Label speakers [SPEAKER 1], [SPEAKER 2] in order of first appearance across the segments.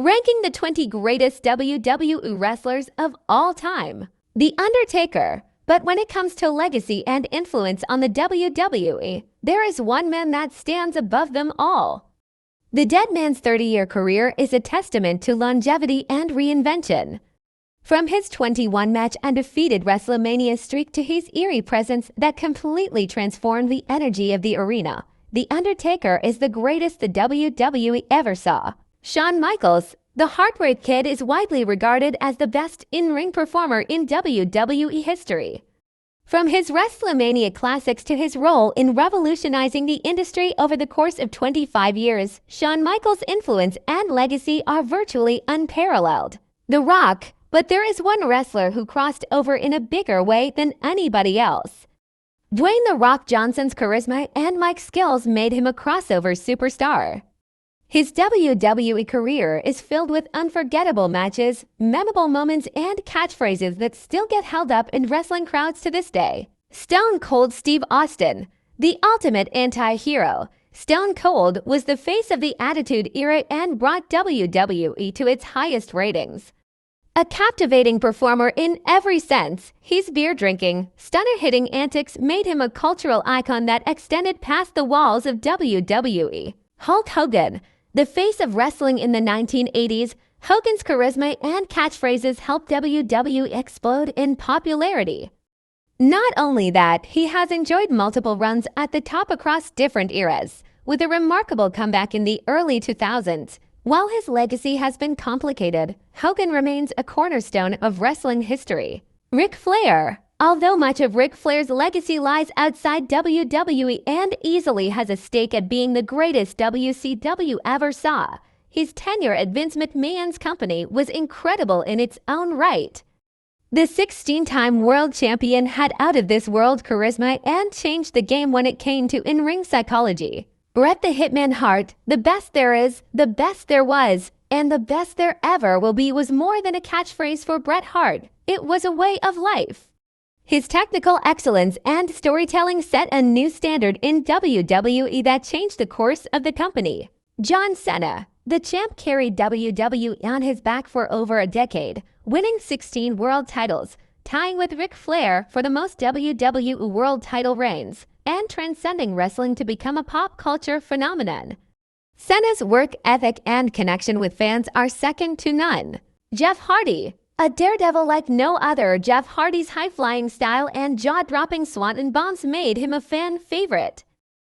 [SPEAKER 1] Ranking the 20 greatest WWE wrestlers of all time. The Undertaker. But when it comes to legacy and influence on the WWE, there is one man that stands above them all. The dead man's 30-year career is a testament to longevity and reinvention. From his 21-match undefeated WrestleMania streak to his eerie presence that completely transformed the energy of the arena, The Undertaker is the greatest the WWE ever saw. Shawn Michaels, the Heartbreak Kid, is widely regarded as the best in-ring performer in WWE history. From his WrestleMania classics to his role in revolutionizing the industry over the course of 25 years, Shawn Michaels' influence and legacy are virtually unparalleled. The Rock. But there is one wrestler who crossed over in a bigger way than anybody else. Dwayne "The Rock" Johnson's charisma and mic skills made him a crossover superstar. His WWE career is filled with unforgettable matches, memorable moments, and catchphrases that still get held up in wrestling crowds to this day. Stone Cold Steve Austin, the ultimate anti-hero. Stone Cold was the face of the Attitude Era and brought WWE to its highest ratings. A captivating performer in every sense, his beer-drinking, stunner-hitting antics made him a cultural icon that extended past the walls of WWE. Hulk Hogan. The face of wrestling in the 1980s, Hogan's charisma and catchphrases helped WWE explode in popularity. Not only that, he has enjoyed multiple runs at the top across different eras, with a remarkable comeback in the early 2000s. While his legacy has been complicated, Hogan remains a cornerstone of wrestling history. Ric Flair. Although much of Ric Flair's legacy lies outside WWE and easily has a stake at being the greatest WCW ever saw, his tenure at Vince McMahon's company was incredible in its own right. The 16-time world champion had out-of-this-world charisma and changed the game when it came to in-ring psychology. Bret the Hitman Hart, the best there is, the best there was, and the best there ever will be was more than a catchphrase for Bret Hart. It was a way of life. His technical excellence and storytelling set a new standard in WWE that changed the course of the company. John Cena. The champ carried WWE on his back for over a decade, winning 16 world titles, tying with Ric Flair for the most WWE world title reigns, and transcending wrestling to become a pop culture phenomenon. Cena's work ethic and connection with fans are second to none. Jeff Hardy. A daredevil like no other, Jeff Hardy's high-flying style and jaw-dropping swanton bombs made him a fan favorite.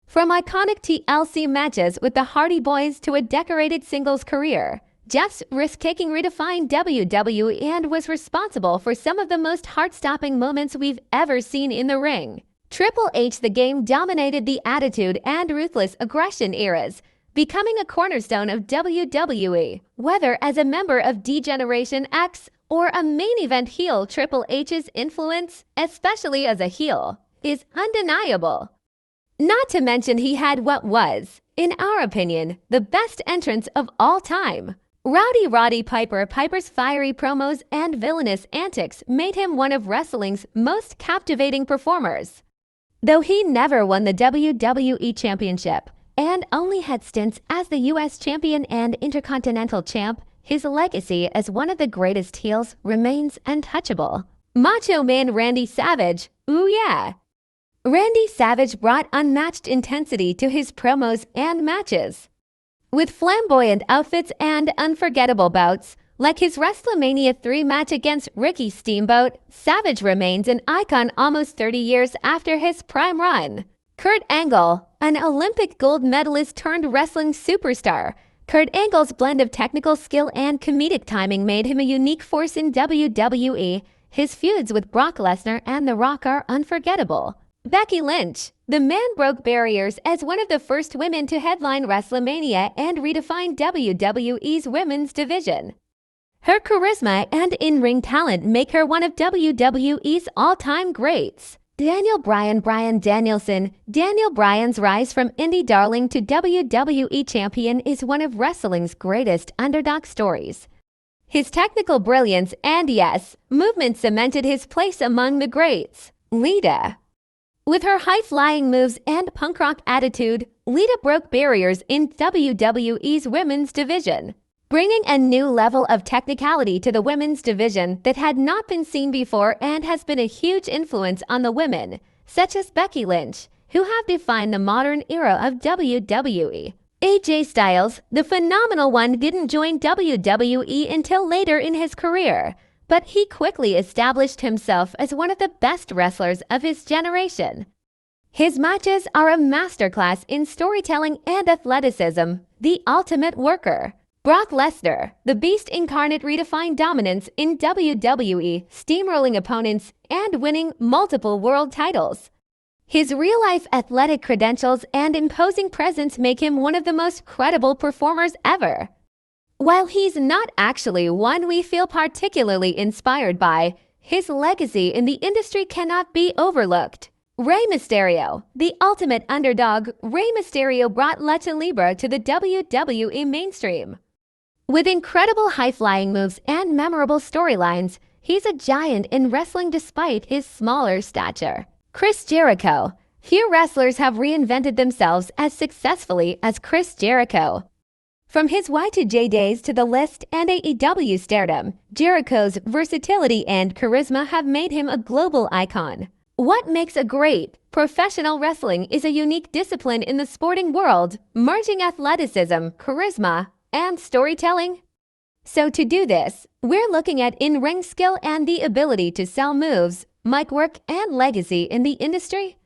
[SPEAKER 1] From iconic TLC matches with the Hardy Boys to a decorated singles career, Jeff's risk-taking redefined WWE and was responsible for some of the most heart-stopping moments we've ever seen in the ring. Triple H. The Game dominated the Attitude and Ruthless Aggression eras, becoming a cornerstone of WWE. Whether as a member of D-Generation X or a main event heel, Triple H's influence, especially as a heel, is undeniable. Not to mention he had what was, in our opinion, the best entrance of all time. Rowdy Roddy Piper. Piper's fiery promos and villainous antics made him one of wrestling's most captivating performers. Though he never won the WWE Championship and only had stints as the U.S. Champion and Intercontinental Champ, his legacy as one of the greatest heels remains untouchable. Macho Man Randy Savage. Ooh yeah! Randy Savage brought unmatched intensity to his promos and matches. With flamboyant outfits and unforgettable bouts, like his WrestleMania 3 match against Ricky Steamboat, Savage remains an icon almost 30 years after his prime run. Kurt Angle. An Olympic gold medalist turned wrestling superstar, Kurt Angle's blend of technical skill and comedic timing made him a unique force in WWE. His feuds with Brock Lesnar and The Rock are unforgettable. Becky Lynch. The man broke barriers as one of the first women to headline WrestleMania and redefine WWE's women's division. Her charisma and in-ring talent make her one of WWE's all-time greats. Daniel Bryan Danielson. Daniel Bryan's rise from indie darling to WWE champion is one of wrestling's greatest underdog stories. His technical brilliance and, yes, movement cemented his place among the greats. Lita. With her high-flying moves and punk rock attitude, Lita broke barriers in WWE's women's division. bringing a new level of technicality to the women's division that had not been seen before and has been a huge influence on the women, such as Becky Lynch, who have defined the modern era of WWE. AJ Styles, the phenomenal one, didn't join WWE until later in his career, but he quickly established himself as one of the best wrestlers of his generation. His matches are a masterclass in storytelling and athleticism, the ultimate worker. Brock Lesnar, the Beast incarnate, redefined dominance in WWE, steamrolling opponents and winning multiple world titles. His real-life athletic credentials and imposing presence make him one of the most credible performers ever. While he's not actually one we feel particularly inspired by, his legacy in the industry cannot be overlooked. Rey Mysterio, the ultimate underdog, Rey Mysterio brought Lucha Libre to the WWE mainstream. With incredible high-flying moves and memorable storylines, he's a giant in wrestling despite his smaller stature. Chris Jericho. Few wrestlers have reinvented themselves as successfully as Chris Jericho. From his Y2J days to the List and AEW stardom, Jericho's versatility and charisma have made him a global icon. What makes a great professional wrestling is a unique discipline in the sporting world, merging athleticism, charisma, and storytelling. So to do this, we're looking at in-ring skill and the ability to sell moves, mic work, and legacy in the industry.